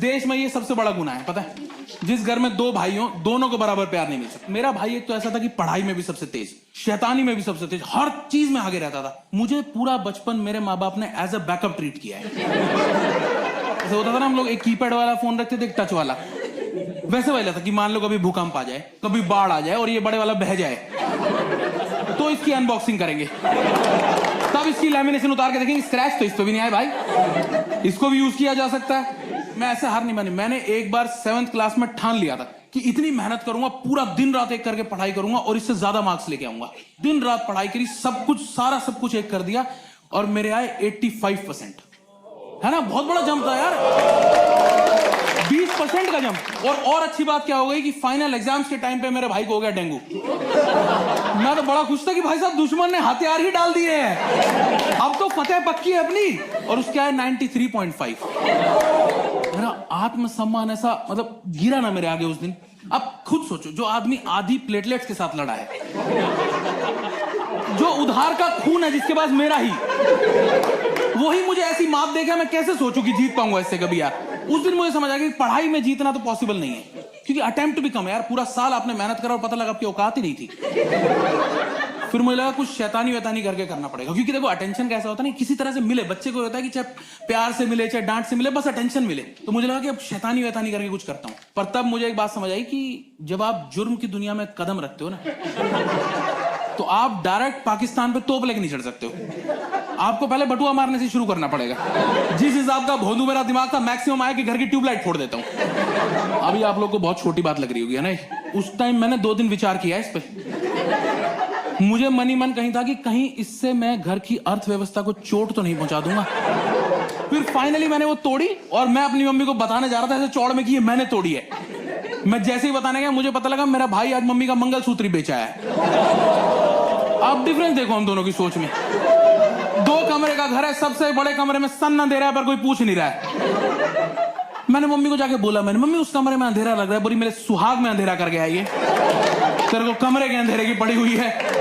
देश में ये सबसे बड़ा गुनाह है, पता है? जिस घर में दो भाई हो, दोनों को बराबर प्यार नहीं मिल सकता। मेरा भाई एक तो ऐसा था कि पढ़ाई में भी सबसे तेज, शैतानी में भी सबसे तेज, हर चीज में आगे रहता था। मुझे पूरा बचपन मेरे माँ बाप ने एज अ बैकअप ट्रीट किया है। ऐसा होता था ना, हम लोग एक कीपैड वाला फोन रखते थे, एक टच वाला, वैसे वाला था कि मान लो कभी भूकंप आ जाए, कभी बाढ़ आ जाए और ये बड़े वाला बह जाए, तो इसकी अनबॉक्सिंग करेंगे, तब इसकी लैमिनेशन उतार के देखेंगे, स्क्रैच तो इस पे भी नहीं आए भाई, इसको भी यूज किया जा सकता है। मैं ऐसे हार नहीं मानी। मैंने एक बार 7th क्लास में ठान लिया था कि इतनी मेहनत करूंगा, पूरा दिन रात एक करके पढ़ाई करूंगा और इससे ज्यादा मार्क्स लेके आऊंगा। दिन रात पढ़ाई करी, सब कुछ सारा सब कुछ एक कर दिया और मेरे आए 85%। है ना, बहुत बड़ा जंप था यार, 20% का जंप। और अच्छी बात क्या हो गई कि फाइनल एग्जाम्स के टाइम पे मेरे भाई को हो गया डेंगू। मैं तो बड़ा खुश था कि भाई साहब दुश्मन ने हथियार ही डाल दिए हैं, अब तो फतेह पक्की है अपनी। और उसके आए 93.5। मेरा आत्मसम्मान ऐसा मतलब गिरा ना मेरे आगे उस दिन। अब खुद सोचो, जो आदमी आधी प्लेटलेट्स के साथ लड़ा है, जो उधार का खून है जिसके पास मेरा ही, वही मुझे ऐसी मात देगा, मैं कैसे सोचूं कि जीत पाऊंगा इससे कभी यार। उस दिन मुझे समझ आ गया कि पढ़ाई में जीतना तो पॉसिबल नहीं है, क्योंकि अटेम्प्ट भी कम है यार। पूरा साल आपने मेहनत करा और पता लगा आपकी औकात ही नहीं थी। फिर मुझे लगा कुछ शैतानी वैतानी करके करना पड़ेगा, क्योंकि देखो अटेंशन कैसा होता है ना, किसी तरह से मिले। बच्चे को होता है कि चाहे प्यार से मिले चाहे डांट से मिले, बस अटेंशन मिले। तो मुझे लगा कि अब शैतानी वैतानी करके कुछ करता हूं। पर तब मुझे एक बात समझ आई कि जब आप जुर्म की दुनिया में कदम रखते हो ना, तो आप डायरेक्ट पाकिस्तान पे तोप लेके नहीं चढ़ सकते हो। आपको पहले बटुआ मारने से शुरू करना पड़ेगा। जिस हिसाब का भोंदू मेरा दिमाग था, मैक्सिमम आया कि घर की ट्यूबलाइट फोड़ देता हूं। अभी आप लोग को बहुत छोटी बात लग रही होगी, है ना? उस टाइम मैंने 2 दिन विचार किया इस पे। मुझे मन ही मन कहीं था कि कहीं इससे मैं घर की अर्थव्यवस्था को चोट तो नहीं पहुंचा दूंगा। फिर फाइनली मैंने वो तोड़ी और मैं अपनी मम्मी को बताने जा रहा था ऐसे चौड़ में कि ये मैंने तोड़ी है। मैं जैसे ही बताने गया, मुझे पता लगा मेरा भाई आज मम्मी का मंगलसूत्र ही बेचा है। अब डिफरेंस देखो हम दोनों की सोच में। 2 कमरे का घर है, सबसे बड़े कमरे में सन्ना दे रहा है पर कोई पूछ नहीं रहा है। मैंने मम्मी को जाके बोला, मैंने मम्मी उस कमरे में अंधेरा लग रहा है, बोली मेरे सुहाग में अंधेरा कर गया ये, तेरे को कमरे के अंधेरे की पड़ी हुई है।